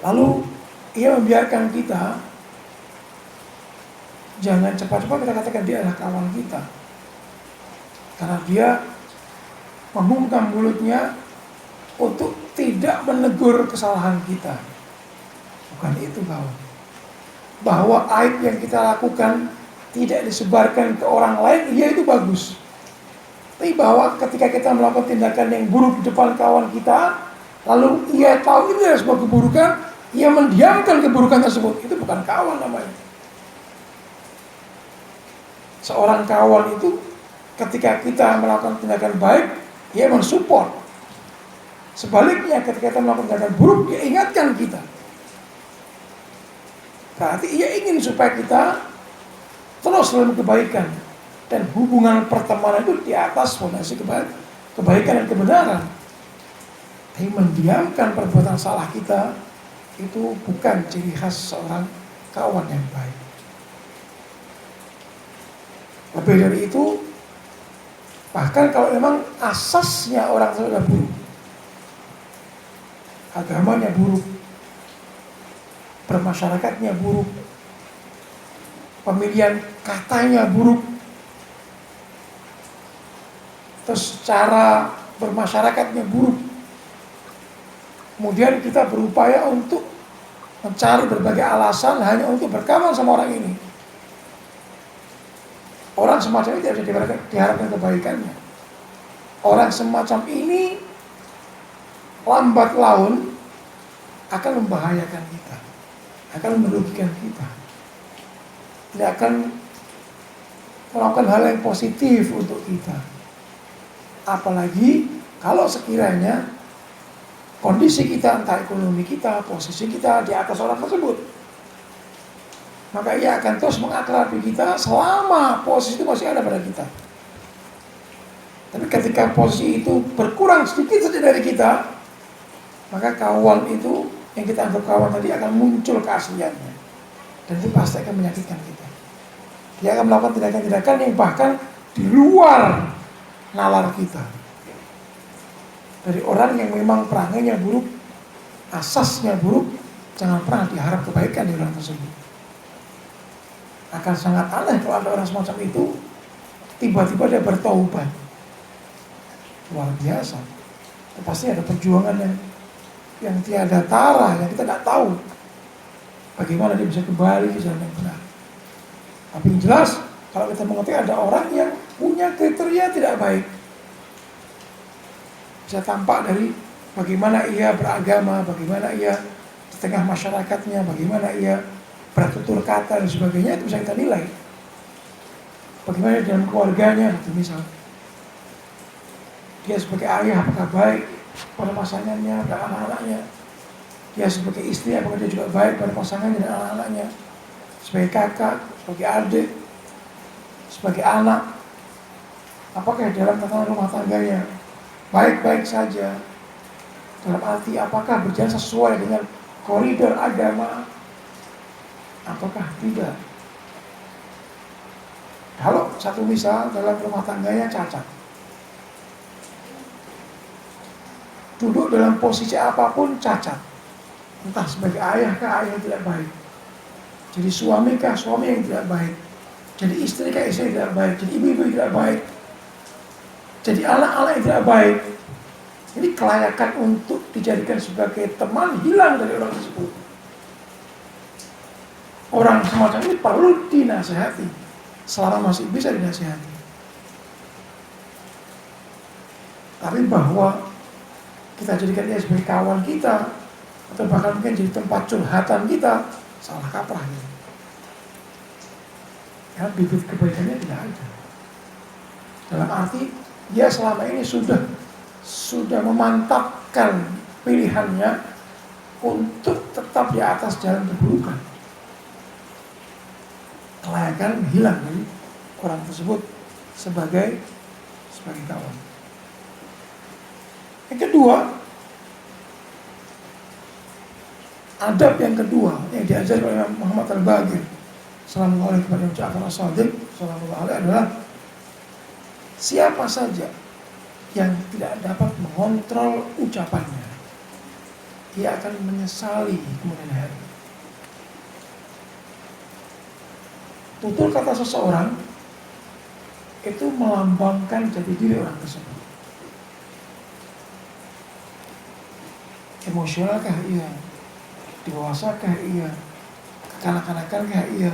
Lalu ia membiarkan kita, jangan cepat-cepat kita katakan dia adalah kawan kita, karena dia membungkam mulutnya untuk tidak menegur kesalahan kita. Bukan itu kawan. Bahwa aib yang kita lakukan tidak disebarkan ke orang lain, ya itu bagus. Tapi bahwa ketika kita melakukan tindakan yang buruk di depan kawan kita, lalu ia tahu itu adalah sebuah keburukan, ia mendiamkan keburukan tersebut, itu bukan kawan namanya. Seorang kawan itu ketika kita melakukan tindakan baik, ia mensupport. Sebaliknya ketika kita melakukan tindakan buruk, dia ingatkan kita. Berarti ia ingin supaya kita terus dalam kebaikan. Dan hubungan pertemanan itu di atas fondasi kebaikan dan kebenaran. Tapi mendiamkan perbuatan salah kita itu bukan ciri khas seorang kawan yang baik. Lebih dari itu, bahkan kalau memang asasnya orang sudah buruk, agamanya buruk, bermasyarakatnya buruk, pemilihan katanya buruk, terus cara bermasyarakatnya buruk, kemudian kita berupaya untuk mencari berbagai alasan hanya untuk berkawan sama orang ini. Orang semacam ini tidak bisa diharapkan kebaikannya. Orang semacam ini lambat laun akan membahayakan kita, akan merugikan kita. Dia akan melakukan hal yang positif untuk kita. Apalagi kalau sekiranya kondisi kita, entah ekonomi kita, posisi kita di atas orang tersebut, maka ia akan terus mengakrabi kita selama posisi itu masih ada pada kita. Tapi ketika posisi itu berkurang sedikit saja dari kita, maka kawan itu yang kita anggap kawan tadi akan muncul keasliannya, dan itu pasti akan menyakitkan kita. Dia akan melakukan tindakan-tindakan yang bahkan di luar nalar kita. Dari orang yang memang perangainya buruk, asasnya buruk, jangan pernah diharap kebaikan di orang tersebut. Akan sangat aneh kalau ada orang semacam itu tiba-tiba dia bertaubat. Luar biasa. Pasti ada perjuangan yang tiada tara, yang kita tidak tahu bagaimana dia bisa kembali ke jalan yang benar. Tapi yang jelas, kalau kita mengerti ada orang yang punya kriteria tidak baik, bisa tampak dari bagaimana ia beragama, bagaimana ia di tengah masyarakatnya, bagaimana ia bertutur kata dan sebagainya, itu bisa kita nilai. Bagaimana dalam keluarganya, itu misal dia sebagai ayah apakah baik pada pasangannya, pada anak-anaknya. Dia sebagai istri apakah dia juga baik pada pasangannya dan anak-anaknya. Sebagai kakak, sebagai adik, sebagai anak, apakah dalam tatanan rumah tangganya baik-baik saja, dalam arti apakah berjalan sesuai dengan koridor agama ataukah tidak. Kalau satu misal dalam rumah tangganya cacat, duduk dalam posisi apapun cacat, entah sebagai ayah kah ayah yang tidak baik, jadi suami kah suami yang tidak baik, jadi istri kah istri yang tidak baik, jadi ibu-ibu yang tidak baik, jadi anak-anak yang tidak baik. Jadi kelayakan untuk dijadikan sebagai teman hilang dari orang tersebut. Orang semacam ini perlu dinasihati selama masih bisa dinasihati. Tapi bahwa kita jadikan dia sebagai kawan kita, atau bahkan mungkin jadi tempat curhatan kita, salah kaprah ya. Ya, bibit kebaikannya tidak ada. Dalam arti dia selama ini sudah memantapkan pilihannya untuk tetap di atas jalan keburukan. Kelayakan hilang dari orang tersebut sebagai kawan. Yang kedua, adab yang kedua yang diajarkan oleh Muhammad Al-Baqir sallallahu alaihi kepada Ja'far As-Shadiq sallallahu alaihi adalah siapa saja yang tidak dapat mengontrol ucapannya, dia akan menyesali kemudian hari. Tutur kata seseorang itu melambangkan jati diri orang tersebut. Emosionalkah iya? Dewasakah iya? Kekanak-kanakankah iya?